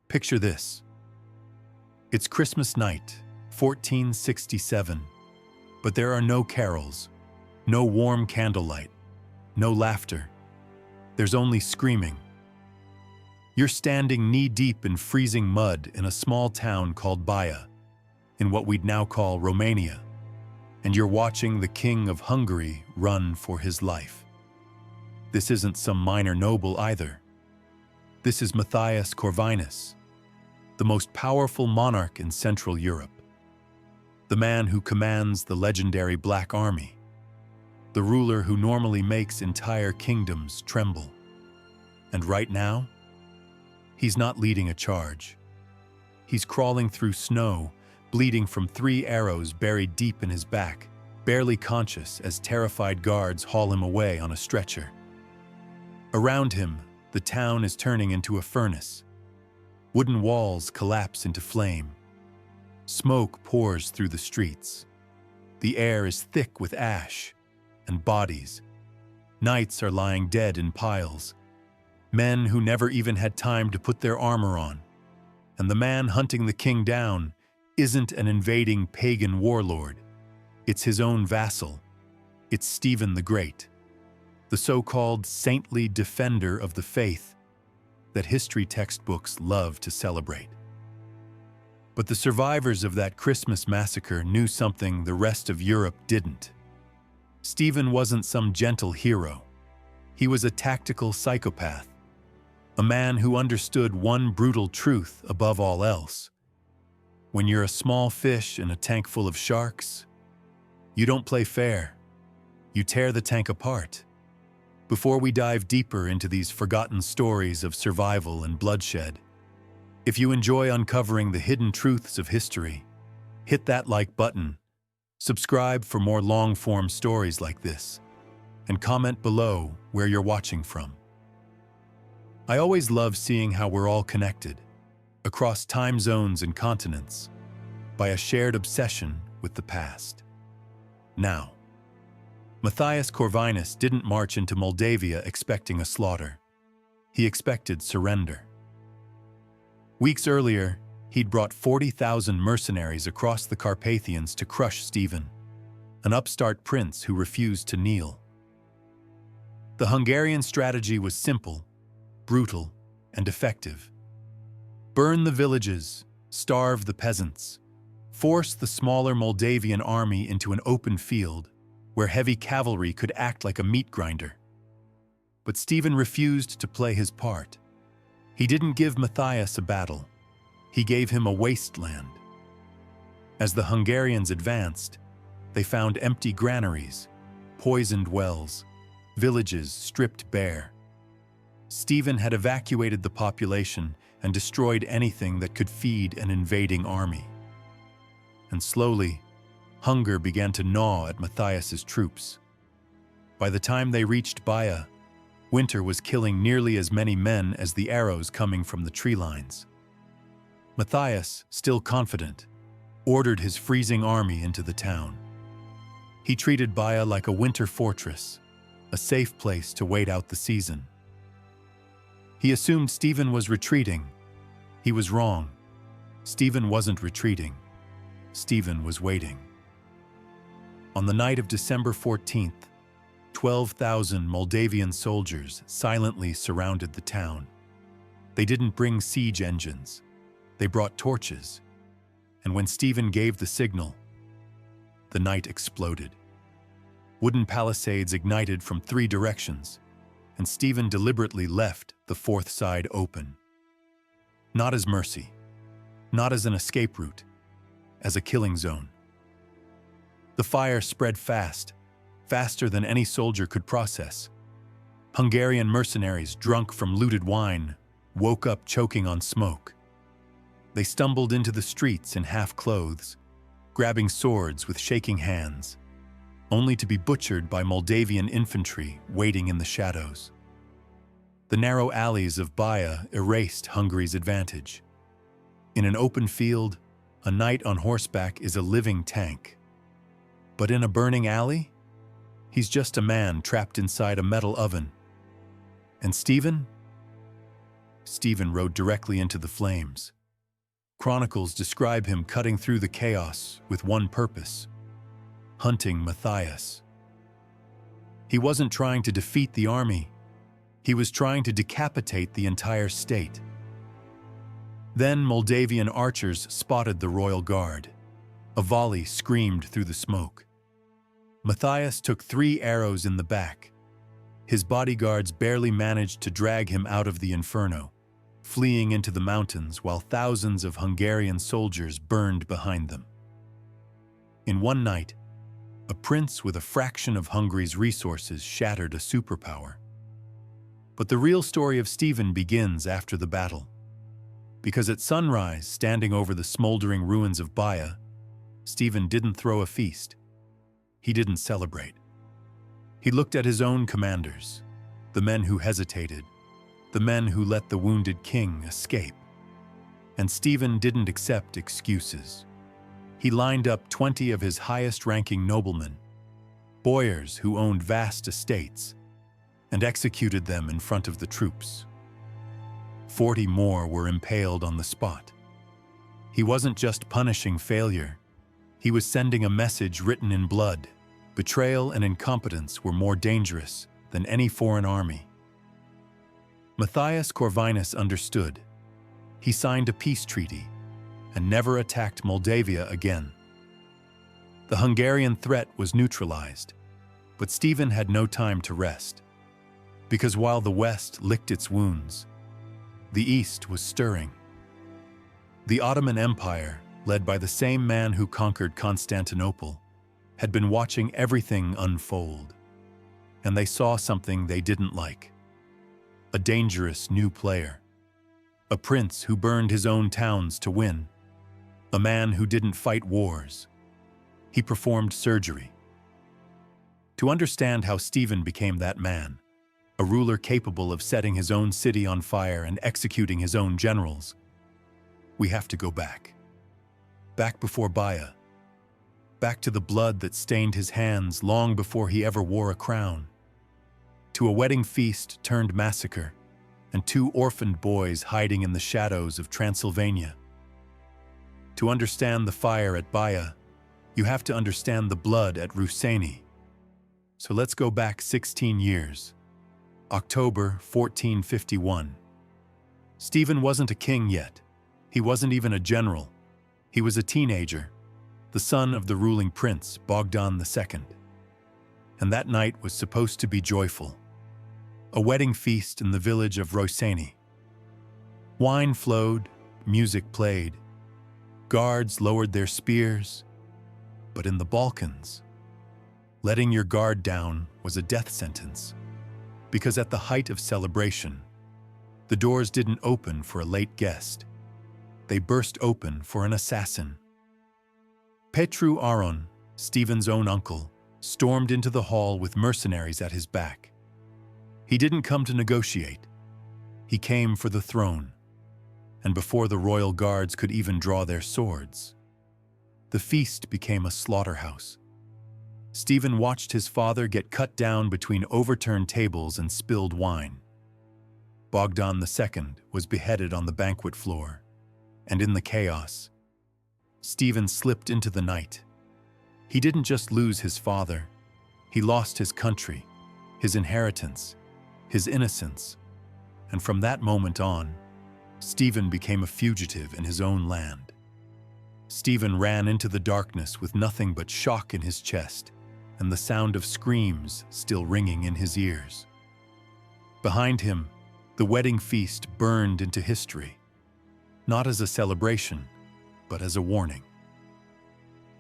Picture this. It's Christmas night, 1467, but there are no carols, no warm candlelight, no laughter. There's only screaming. You're standing knee-deep in freezing mud in a small town called Baia, in what we'd now call Romania, and you're watching the King of Hungary run for his life. This isn't some minor noble either. This is Matthias Corvinus, the most powerful monarch in Central Europe, the man who commands the legendary Black Army, the ruler who normally makes entire kingdoms tremble. And right now, he's not leading a charge. He's crawling through snow, bleeding from 3 arrows buried deep in his back, barely conscious as terrified guards haul him away on a stretcher. Around him, the town is turning into a furnace. Wooden walls collapse into flame. Smoke pours through the streets. The air is thick with ash and bodies. Knights are lying dead in piles. Men who never even had time to put their armor on. And the man hunting the king down isn't an invading pagan warlord. It's his own vassal. It's Stephen the Great, the so-called saintly defender of the faith that history textbooks love to celebrate. But the survivors of that Christmas massacre knew something the rest of Europe didn't. Stephen wasn't some gentle hero. He was a tactical psychopath, a man who understood one brutal truth above all else. When you're a small fish in a tank full of sharks, you don't play fair. You tear the tank apart. Before we dive deeper into these forgotten stories of survival and bloodshed, if you enjoy uncovering the hidden truths of history, hit that like button, subscribe for more long-form stories like this, and comment below where you're watching from. I always love seeing how we're all connected, across time zones and continents, by a shared obsession with the past. Now, Matthias Corvinus didn't march into Moldavia expecting a slaughter. He expected surrender. Weeks earlier, he'd brought 40,000 mercenaries across the Carpathians to crush Stephen, an upstart prince who refused to kneel. The Hungarian strategy was simple, brutal, and effective. Burn the villages, starve the peasants, force the smaller Moldavian army into an open field where heavy cavalry could act like a meat grinder. But Stephen refused to play his part. He didn't give Matthias a battle. He gave him a wasteland. As the Hungarians advanced, they found empty granaries, poisoned wells, villages stripped bare. Stephen had evacuated the population and destroyed anything that could feed an invading army. And slowly, hunger began to gnaw at Matthias's troops. By the time they reached Baia, winter was killing nearly as many men as the arrows coming from the tree lines. Matthias, still confident, ordered his freezing army into the town. He treated Baia like a winter fortress, a safe place to wait out the season. He assumed Stephen was retreating. He was wrong. Stephen wasn't retreating. Stephen was waiting. On the night of December 14th, 12,000 Moldavian soldiers silently surrounded the town. They didn't bring siege engines. They brought torches. And when Stephen gave the signal, the night exploded. Wooden palisades ignited from 3 directions, and Stephen deliberately left the 4th side open. Not as mercy, not as an escape route, as a killing zone. The fire spread fast, faster than any soldier could process. Hungarian mercenaries, drunk from looted wine, woke up choking on smoke. They stumbled into the streets in half-clothes, grabbing swords with shaking hands, only to be butchered by Moldavian infantry waiting in the shadows. The narrow alleys of Baia erased Hungary's advantage. In an open field, a knight on horseback is a living tank. But in a burning alley, he's just a man trapped inside a metal oven. And Stephen? Stephen rode directly into the flames. Chronicles describe him cutting through the chaos with one purpose: hunting Matthias. He wasn't trying to defeat the army. He was trying to decapitate the entire state. Then Moldavian archers spotted the royal guard. A volley screamed through the smoke. Matthias took 3 arrows in the back. His bodyguards barely managed to drag him out of the inferno, fleeing into the mountains while thousands of Hungarian soldiers burned behind them. In one night, a prince with a fraction of Hungary's resources shattered a superpower. But the real story of Stephen begins after the battle. Because at sunrise, standing over the smoldering ruins of Baia, Stephen didn't throw a feast. He didn't celebrate. He looked at his own commanders, the men who hesitated, the men who let the wounded king escape. And Stephen didn't accept excuses. He lined up 20 of his highest-ranking noblemen, boyars who owned vast estates, and executed them in front of the troops. 40 more were impaled on the spot. He wasn't just punishing failure. He was sending a message written in blood. Betrayal and incompetence were more dangerous than any foreign army. Matthias Corvinus understood. He signed a peace treaty and never attacked Moldavia again. The Hungarian threat was neutralized, but Stephen had no time to rest. Because while the West licked its wounds, the East was stirring. The Ottoman Empire, led by the same man who conquered Constantinople, had been watching everything unfold, and they saw something they didn't like. A dangerous new player. A prince who burned his own towns to win. A man who didn't fight wars. He performed surgery. To understand how Stephen became that man, a ruler capable of setting his own city on fire and executing his own generals, we have to go back. Back before Baia. Back to the blood that stained his hands long before he ever wore a crown. To a wedding feast turned massacre, and 2 orphaned boys hiding in the shadows of Transylvania. To understand the fire at Baia, you have to understand the blood at Ruseni. So let's go back 16 years. October 1451. Stephen wasn't a king yet. He wasn't even a general. He was a teenager, the son of the ruling prince, Bogdan II. And that night was supposed to be joyful. A wedding feast in the village of Ruseni. Wine flowed, music played. Guards lowered their spears. But in the Balkans, letting your guard down was a death sentence. Because at the height of celebration, the doors didn't open for a late guest. They burst open for an assassin. Petru Aron, Stephen's own uncle, stormed into the hall with mercenaries at his back. He didn't come to negotiate. He came for the throne. And before the royal guards could even draw their swords, the feast became a slaughterhouse. Stephen watched his father get cut down between overturned tables and spilled wine. Bogdan II was beheaded on the banquet floor, and in the chaos, Stephen slipped into the night. He didn't just lose his father, he lost his country, his inheritance, his innocence, and from that moment on, Stephen became a fugitive in his own land. Stephen ran into the darkness with nothing but shock in his chest and the sound of screams still ringing in his ears. Behind him, the wedding feast burned into history, not as a celebration, but as a warning.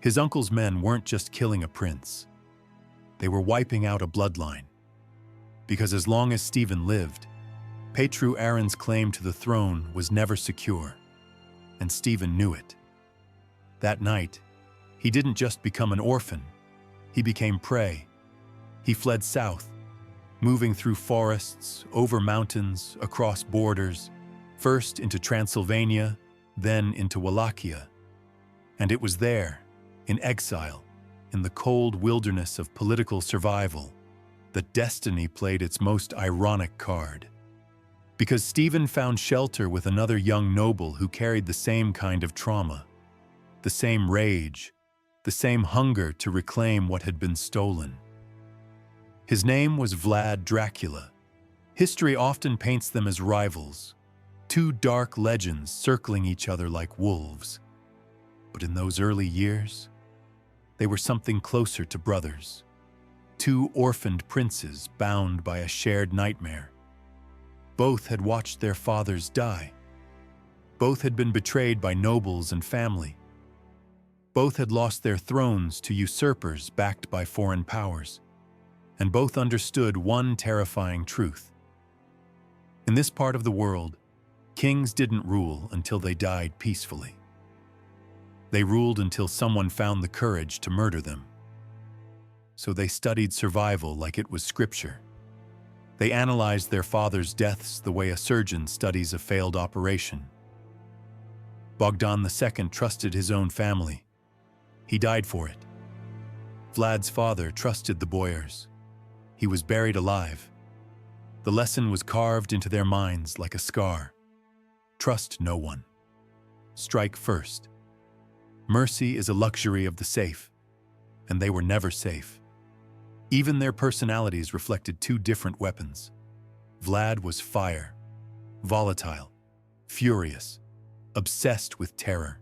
His uncle's men weren't just killing a prince. They were wiping out a bloodline. Because as long as Stephen lived, Petru Aron's claim to the throne was never secure, and Stephen knew it. That night, he didn't just become an orphan, he became prey. He fled south, moving through forests, over mountains, across borders, first into Transylvania, then into Wallachia. And it was there, in exile, in the cold wilderness of political survival, that destiny played its most ironic card. Because Stephen found shelter with another young noble who carried the same kind of trauma, the same rage, the same hunger to reclaim what had been stolen. His name was Vlad Dracula. History often paints them as rivals, two dark legends circling each other like wolves. But in those early years, they were something closer to brothers, two orphaned princes bound by a shared nightmare. Both had watched their fathers die. Both had been betrayed by nobles and family. Both had lost their thrones to usurpers backed by foreign powers. And both understood one terrifying truth. In this part of the world, kings didn't rule until they died peacefully. They ruled until someone found the courage to murder them. So they studied survival like it was scripture. They analyzed their fathers' deaths the way a surgeon studies a failed operation. Bogdan II trusted his own family. He died for it. Vlad's father trusted the boyars. He was buried alive. The lesson was carved into their minds like a scar. Trust no one. Strike first. Mercy is a luxury of the safe, and they were never safe. Even their personalities reflected two different weapons. Vlad was fire, volatile, furious, obsessed with terror.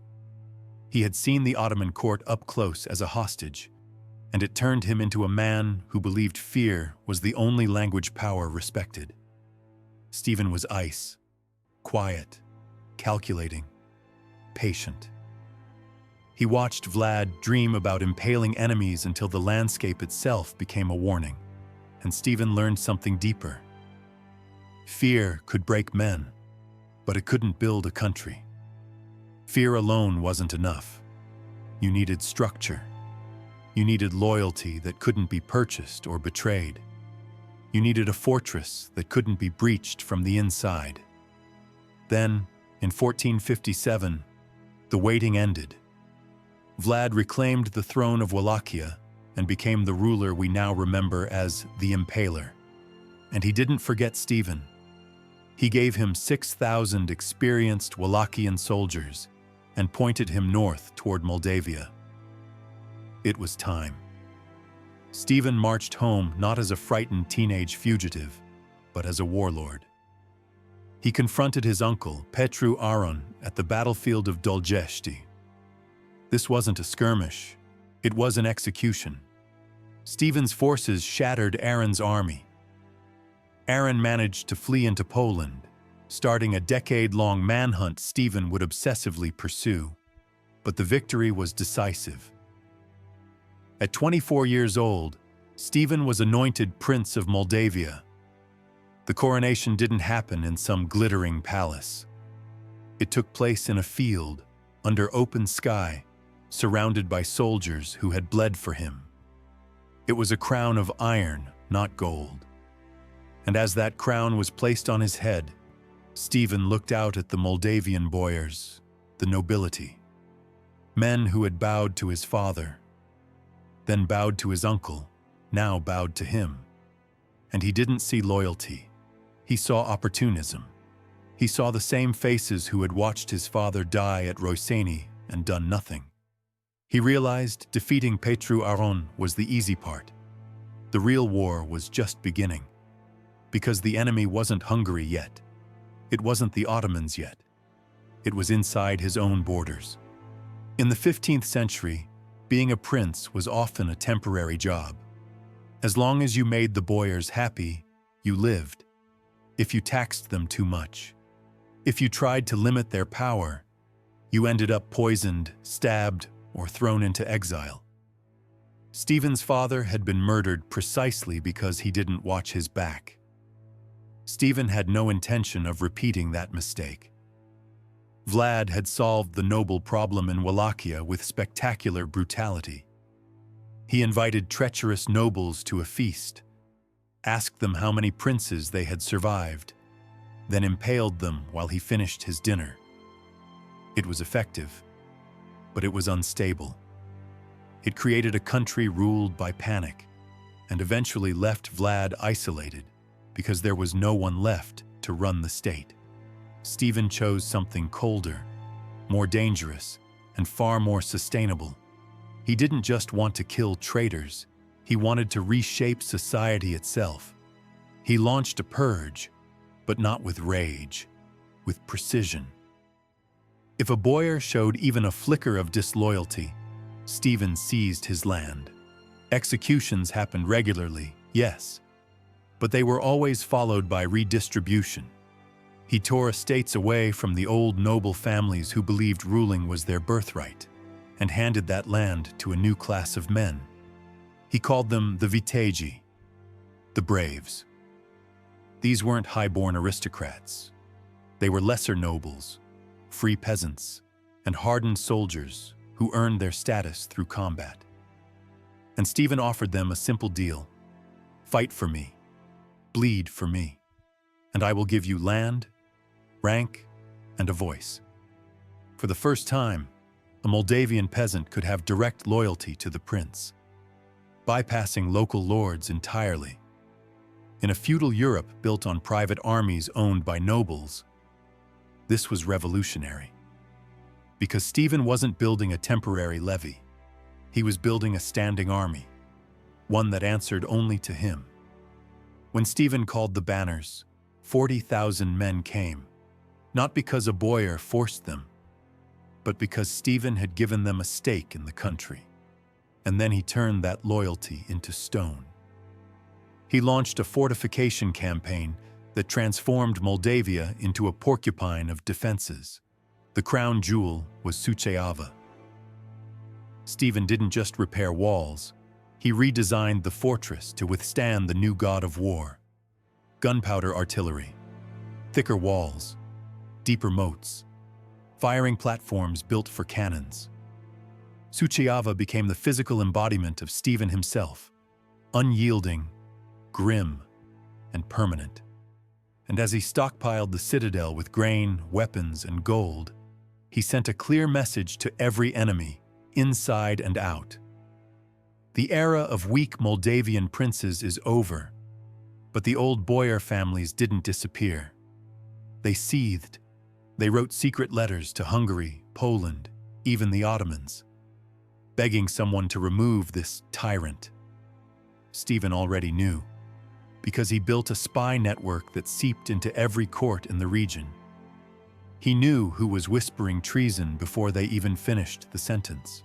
He had seen the Ottoman court up close as a hostage, and it turned him into a man who believed fear was the only language power respected. Stephen was ice, quiet, calculating, patient. He watched Vlad dream about impaling enemies until the landscape itself became a warning, and Stephen learned something deeper. Fear could break men, but it couldn't build a country. Fear alone wasn't enough. You needed structure. You needed loyalty that couldn't be purchased or betrayed. You needed a fortress that couldn't be breached from the inside. Then, in 1457, the waiting ended. Vlad reclaimed the throne of Wallachia and became the ruler we now remember as the Impaler. And he didn't forget Stephen. He gave him 6,000 experienced Wallachian soldiers and pointed him north toward Moldavia. It was time. Stephen marched home not as a frightened teenage fugitive, but as a warlord. He confronted his uncle, Petru Aron, at the battlefield of Doljești. This wasn't a skirmish, it was an execution. Stephen's forces shattered Aron's army. Aron managed to flee into Poland, starting a decade-long manhunt Stephen would obsessively pursue. But the victory was decisive. At 24 years old, Stephen was anointed Prince of Moldavia. The coronation didn't happen in some glittering palace. It took place in a field, under open sky, surrounded by soldiers who had bled for him. It was a crown of iron, not gold. And as that crown was placed on his head, Stephen looked out at the Moldavian boyars, the nobility. Men who had bowed to his father, then bowed to his uncle, now bowed to him. And he didn't see loyalty. He saw opportunism. He saw the same faces who had watched his father die at Roiseni and done nothing. He realized defeating Petru Aron was the easy part. The real war was just beginning. Because the enemy wasn't Hungary yet. It wasn't the Ottomans yet. It was inside his own borders. In the 15th century, being a prince was often a temporary job. As long as you made the boyars happy, you lived. If you taxed them too much, if you tried to limit their power, you ended up poisoned, stabbed, or thrown into exile. Stephen's father had been murdered precisely because he didn't watch his back. Stephen had no intention of repeating that mistake. Vlad had solved the noble problem in Wallachia with spectacular brutality. He invited treacherous nobles to a feast, asked them how many princes they had survived, then impaled them while he finished his dinner. It was effective, but it was unstable. It created a country ruled by panic, and eventually left Vlad isolated because there was no one left to run the state. Stephen chose something colder, more dangerous, and far more sustainable. He didn't just want to kill traitors, he wanted to reshape society itself. He launched a purge, but not with rage, with precision. If a boyar showed even a flicker of disloyalty, Stephen seized his land. Executions happened regularly, yes, but they were always followed by redistribution. He tore estates away from the old noble families who believed ruling was their birthright, and handed that land to a new class of men. He called them the vitegi, the braves. These weren't high-born aristocrats. They were lesser nobles, free peasants, and hardened soldiers who earned their status through combat. And Stephen offered them a simple deal: fight for me, bleed for me, and I will give you land, rank, and a voice. For the first time, a Moldavian peasant could have direct loyalty to the prince, bypassing local lords entirely. In a feudal Europe built on private armies owned by nobles, this was revolutionary. Because Stephen wasn't building a temporary levy, he was building a standing army, one that answered only to him. When Stephen called the banners, 40,000 men came, not because a boyar forced them, but because Stephen had given them a stake in the country. And then he turned that loyalty into stone. He launched a fortification campaign that transformed Moldavia into a porcupine of defenses. The crown jewel was Suceava. Stephen didn't just repair walls, he redesigned the fortress to withstand the new god of war. Gunpowder artillery, thicker walls, deeper moats, firing platforms built for cannons. Suceava became the physical embodiment of Stephen himself, unyielding, grim, and permanent. And as he stockpiled the citadel with grain, weapons, and gold, he sent a clear message to every enemy, inside and out. The era of weak Moldavian princes is over, but the old boyar families didn't disappear. They seethed. They wrote secret letters to Hungary, Poland, even the Ottomans, begging someone to remove this tyrant. Stephen already knew, because he built a spy network that seeped into every court in the region. He knew who was whispering treason before they even finished the sentence.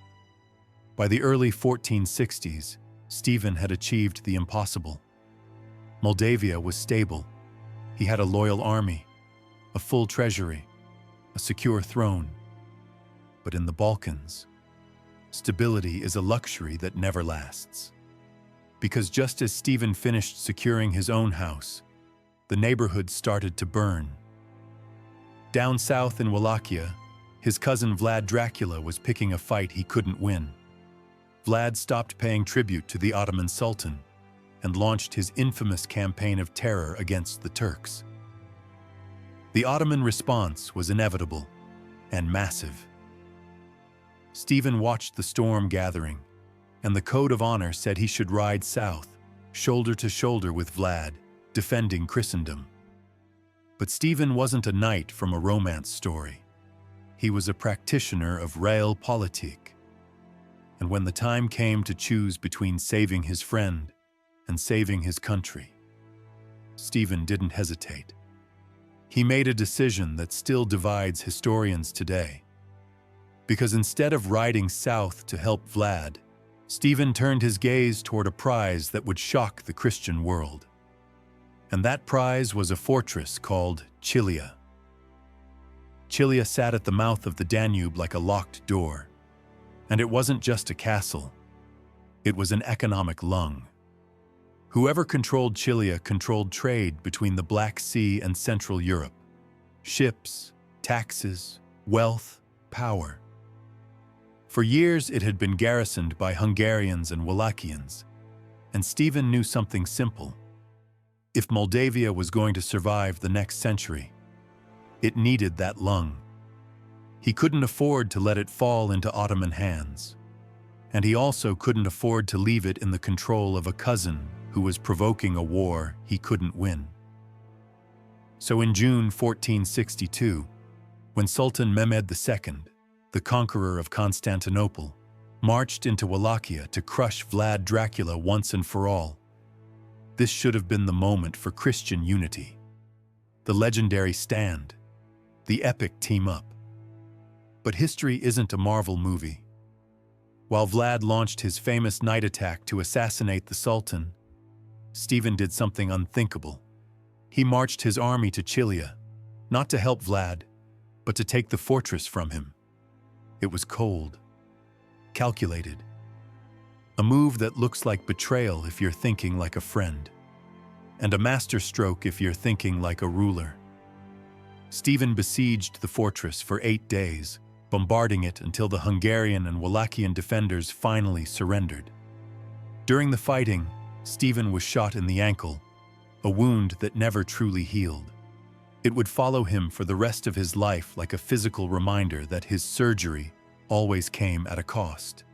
By the early 1460s, Stephen had achieved the impossible. Moldavia was stable. He had a loyal army, a full treasury, a secure throne. But in the Balkans, stability is a luxury that never lasts. Because just as Stephen finished securing his own house, the neighborhood started to burn. Down south in Wallachia, his cousin Vlad Dracula was picking a fight he couldn't win. Vlad stopped paying tribute to the Ottoman Sultan and launched his infamous campaign of terror against the Turks. The Ottoman response was inevitable and massive. Stephen watched the storm gathering, and the code of honor said he should ride south, shoulder to shoulder with Vlad, defending Christendom. But Stephen wasn't a knight from a romance story. He was a practitioner of realpolitik. And when the time came to choose between saving his friend and saving his country, Stephen didn't hesitate. He made a decision that still divides historians today. Because instead of riding south to help Vlad, Stephen turned his gaze toward a prize that would shock the Christian world. And that prize was a fortress called Chilia. Chilia sat at the mouth of the Danube like a locked door. And it wasn't just a castle. It was an economic lung. Whoever controlled Chilia controlled trade between the Black Sea and Central Europe. Ships, taxes, wealth, power. For years it had been garrisoned by Hungarians and Wallachians, and Stephen knew something simple. If Moldavia was going to survive the next century, it needed that lung. He couldn't afford to let it fall into Ottoman hands, and he also couldn't afford to leave it in the control of a cousin who was provoking a war he couldn't win. So in June 1462, when Sultan Mehmed II, the conqueror of Constantinople, marched into Wallachia to crush Vlad Dracula once and for all, this should have been the moment for Christian unity. The legendary stand, the epic team-up. But history isn't a Marvel movie. While Vlad launched his famous night attack to assassinate the Sultan, Stephen did something unthinkable. He marched his army to Chilia, not to help Vlad, but to take the fortress from him. It was cold, calculated. A move that looks like betrayal if you're thinking like a friend, and a masterstroke if you're thinking like a ruler. Stephen besieged the fortress for 8 days, bombarding it until the Hungarian and Wallachian defenders finally surrendered. During the fighting, Stephen was shot in the ankle, a wound that never truly healed. It would follow him for the rest of his life like a physical reminder that his surgery always came at a cost.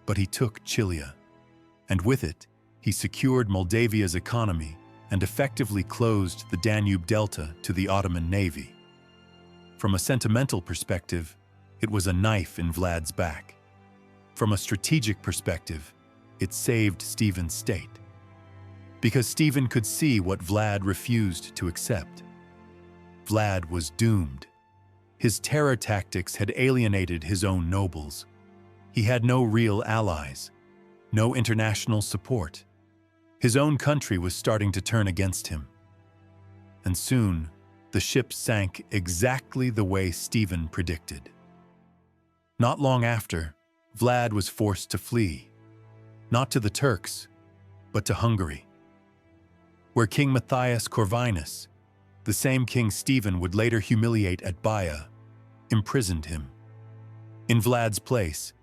But he took Chilia, and with it, he secured Moldavia's economy and effectively closed the Danube Delta to the Ottoman navy. From a sentimental perspective, it was a knife in Vlad's back. From a strategic perspective, it saved Stephen's state. Because Stephen could see what Vlad refused to accept. Vlad was doomed. His terror tactics had alienated his own nobles. He had no real allies, no international support. His own country was starting to turn against him. And soon, the ship sank exactly the way Stephen predicted. Not long after, Vlad was forced to flee, not to the Turks, but to Hungary, where King Matthias Corvinus, the same King Stephen would later humiliate at Baia, imprisoned him. In Vlad's place,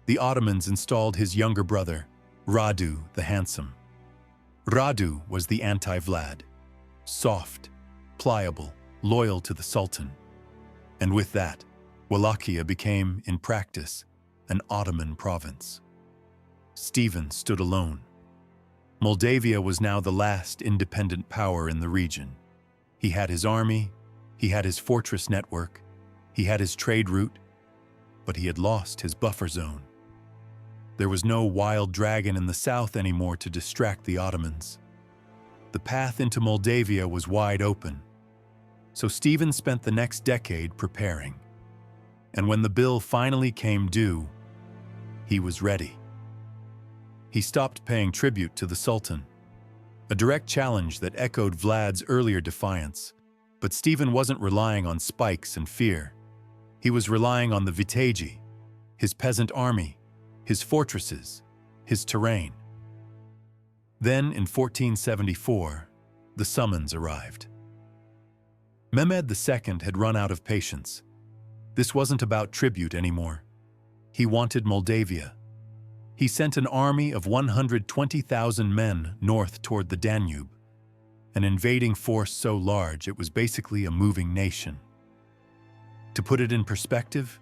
the Ottomans installed his younger brother, Radu the Handsome. Radu was the anti-Vlad, soft, pliable, loyal to the Sultan. And with that, Wallachia became, in practice, an Ottoman province. Stephen stood alone. Moldavia was now the last independent power in the region. He had his army, he had his fortress network, he had his trade route, but he had lost his buffer zone. There was no wild dragon in the south anymore to distract the Ottomans. The path into Moldavia was wide open, so Stephen spent the next decade preparing. And when the bill finally came due, he was ready. He stopped paying tribute to the Sultan, a direct challenge that echoed Vlad's earlier defiance. But Stephen wasn't relying on spikes and fear. He was relying on the viteji, his peasant army, his fortresses, his terrain. Then, in 1474, the summons arrived. Mehmed II had run out of patience. This wasn't about tribute anymore. He wanted Moldavia. He sent an army of 120,000 men north toward the Danube, an invading force so large it was basically a moving nation. To put it in perspective,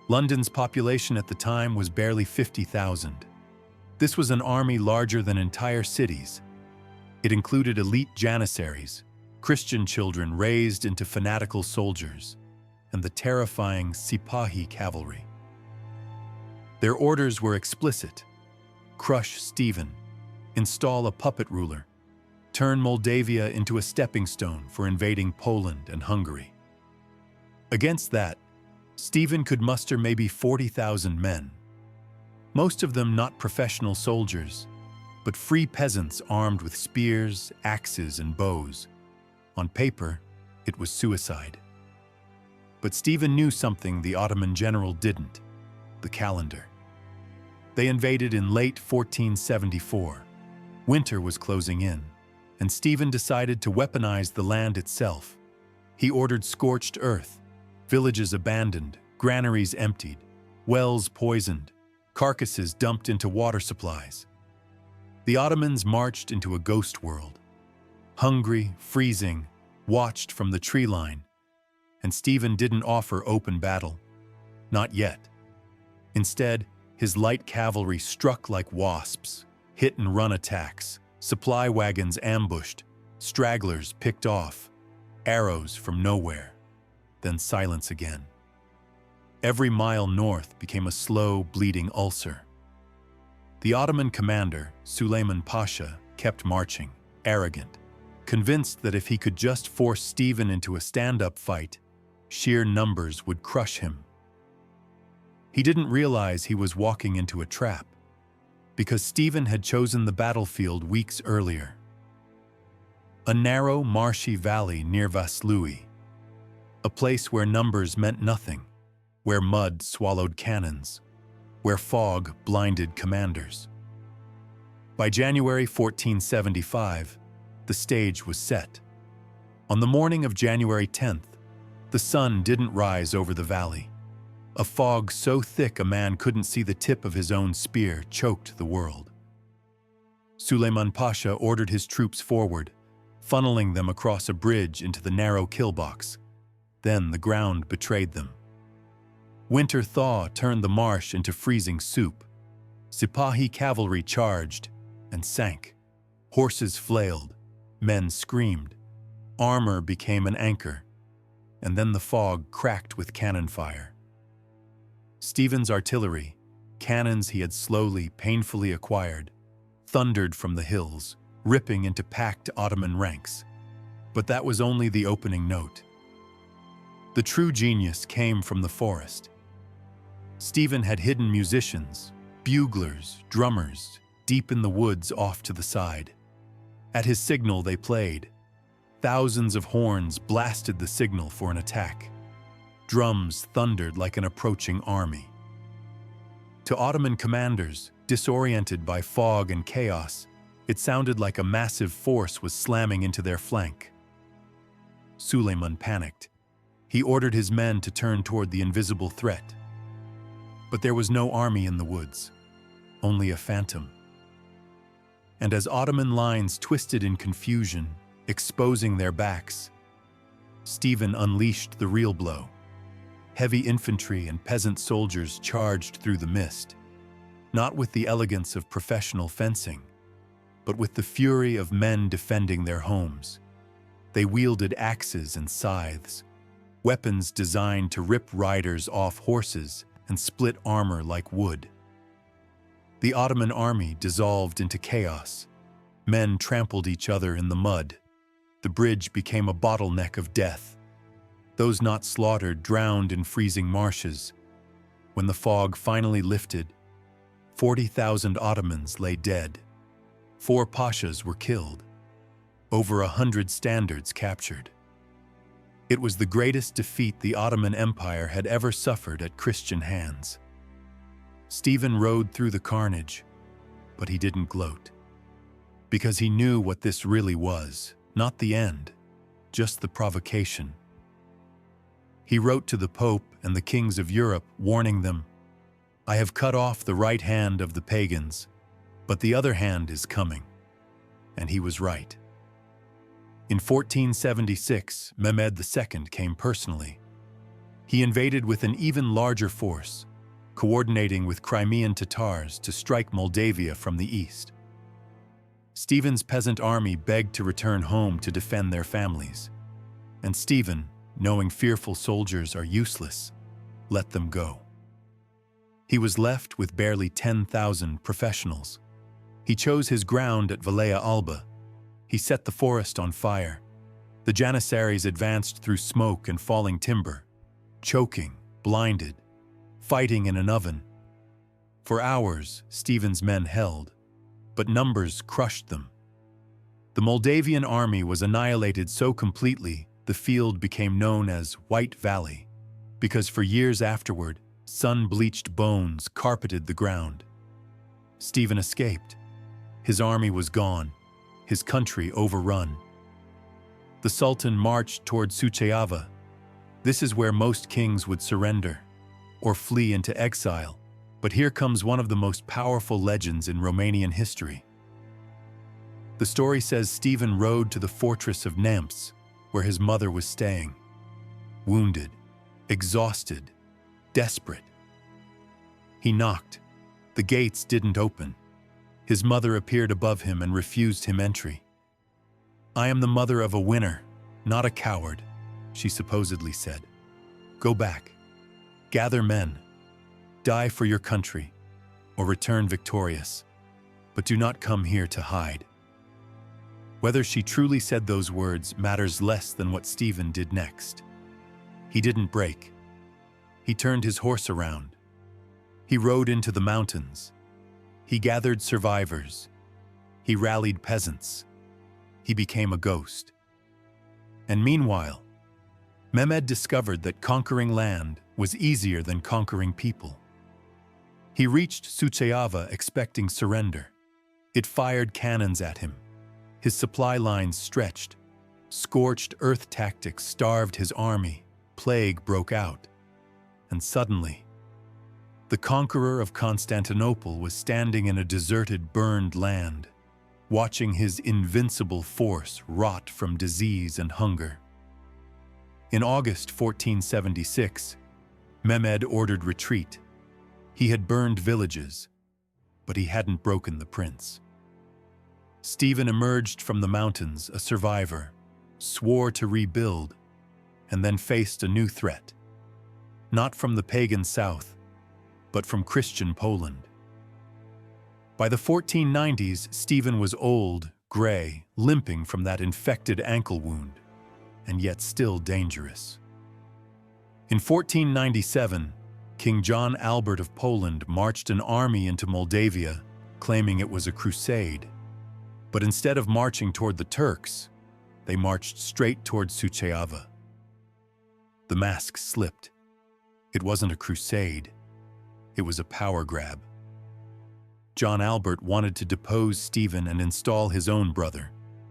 London's population at the time was barely 50,000. This was an army larger than entire cities. It included elite janissaries, Christian children raised into fanatical soldiers, and the terrifying Sipahi cavalry. Their orders were explicit: crush Stephen, install a puppet ruler, turn Moldavia into a stepping stone for invading Poland and Hungary. Against that, Stephen could muster maybe 40,000 men, most of them not professional soldiers, but free peasants armed with spears, axes, and bows. On paper, it was suicide. But Stephen knew something the Ottoman general didn't: the calendar. They invaded in late 1474. Winter was closing in, and Stephen decided to weaponize the land itself. He ordered scorched earth, villages abandoned, granaries emptied, wells poisoned, carcasses dumped into water supplies. The Ottomans marched into a ghost world, hungry, freezing, watched from the tree line, and Stephen didn't offer open battle. Not yet. Instead, his light cavalry struck like wasps, hit-and-run attacks, supply wagons ambushed, stragglers picked off. arrows from nowhere, then silence again. Every mile north became a slow, bleeding ulcer. The Ottoman commander, Süleyman Pasha, kept marching, arrogant, convinced that if he could just force Stephen into a stand-up fight, sheer numbers would crush him. He didn't realize he was walking into a trap, because Stephen had chosen the battlefield weeks earlier. A narrow, marshy valley near Vaslui, a place where numbers meant nothing, where mud swallowed cannons, where fog blinded commanders. By January 1475, the stage was set. On the morning of January 10th, the sun didn't rise over the valley. A fog so thick a man couldn't see the tip of his own spear choked the world. Süleyman Pasha ordered his troops forward, funneling them across a bridge into the narrow killbox. Then the ground betrayed them. Winter thaw turned the marsh into freezing soup. Sipahi cavalry charged and sank. Horses flailed, men screamed. Armor became an anchor, and then the fog cracked with cannon fire. Stephen's artillery, cannons he had slowly, painfully acquired, thundered from the hills, ripping into packed Ottoman ranks. But that was only the opening note. The true genius came from the forest. Stephen had hidden musicians, buglers, drummers, deep in the woods off to the side. At his signal they played. Thousands of horns blasted the signal for an attack. Drums thundered like an approaching army. To Ottoman commanders, disoriented by fog and chaos, it sounded like a massive force was slamming into their flank. Süleyman panicked. He ordered his men to turn toward the invisible threat. But there was no army in the woods, only a phantom. And as Ottoman lines twisted in confusion, exposing their backs, Stephen unleashed the real blow. Heavy infantry and peasant soldiers charged through the mist, not with the elegance of professional fencing, but with the fury of men defending their homes. They wielded axes and scythes, weapons designed to rip riders off horses and split armor like wood. The Ottoman army dissolved into chaos. Men trampled each other in the mud. The bridge became a bottleneck of death. Those not slaughtered drowned in freezing marshes. When the fog finally lifted, 40,000 Ottomans lay dead. 4 pashas were killed. Over 100 standards captured. It was the greatest defeat the Ottoman Empire had ever suffered at Christian hands. Stephen rode through the carnage, but he didn't gloat. Because he knew what this really was, not the end, just the provocation. He wrote to the Pope and the kings of Europe, warning them, "I have cut off the right hand of the pagans, but the other hand is coming." And he was right. In 1476, Mehmed II came personally. He invaded with an even larger force, coordinating with Crimean Tatars to strike Moldavia from the east. Stephen's peasant army begged to return home to defend their families, and Stephen, knowing fearful soldiers are useless, let them go. He was left with barely 10,000 professionals. He chose his ground at Valea Albă. He set the forest on fire. The Janissaries advanced through smoke and falling timber, choking, blinded, fighting in an oven. For hours, Stephen's men held, but numbers crushed them. The Moldavian army was annihilated so completely the field became known as White Valley, because for years afterward, sun-bleached bones carpeted the ground. Stephen escaped. His army was gone, his country overrun. The Sultan marched toward Suceava. This is where most kings would surrender or flee into exile. But here comes one of the most powerful legends in Romanian history. The story says Stephen rode to the fortress of Neamț, where his mother was staying. Wounded, exhausted, desperate. He knocked. The gates didn't open. His mother appeared above him and refused him entry. "I am the mother of a winner," not a coward, she supposedly said. Go back, gather men, die for your country, or return victorious, but do not come here to hide. Whether she truly said those words matters less than what Stephen did next. He didn't break. He turned his horse around. He rode into the mountains. He gathered survivors. He rallied peasants. He became a ghost. And meanwhile, Mehmed discovered that conquering land was easier than conquering people. He reached Suceava expecting surrender. It fired cannons at him. His supply lines stretched. Scorched earth tactics starved his army. Plague broke out. And suddenly, the conqueror of Constantinople was standing in a deserted, burned land, watching his invincible force rot from disease and hunger. In August 1476, Mehmed ordered retreat. He had burned villages, but he hadn't broken the prince. Stephen emerged from the mountains, a survivor, swore to rebuild, and then faced a new threat. Not from the pagan south, but from Christian Poland. By the 1490s, Stephen was old, gray, limping from that infected ankle wound, and yet still dangerous. In 1497, King John Albert of Poland marched an army into Moldavia, claiming it was a crusade. But instead of marching toward the Turks, they marched straight toward Suceava. The mask slipped. It wasn't a crusade. It was a power grab. John Albert wanted to depose Stephen and install his own brother,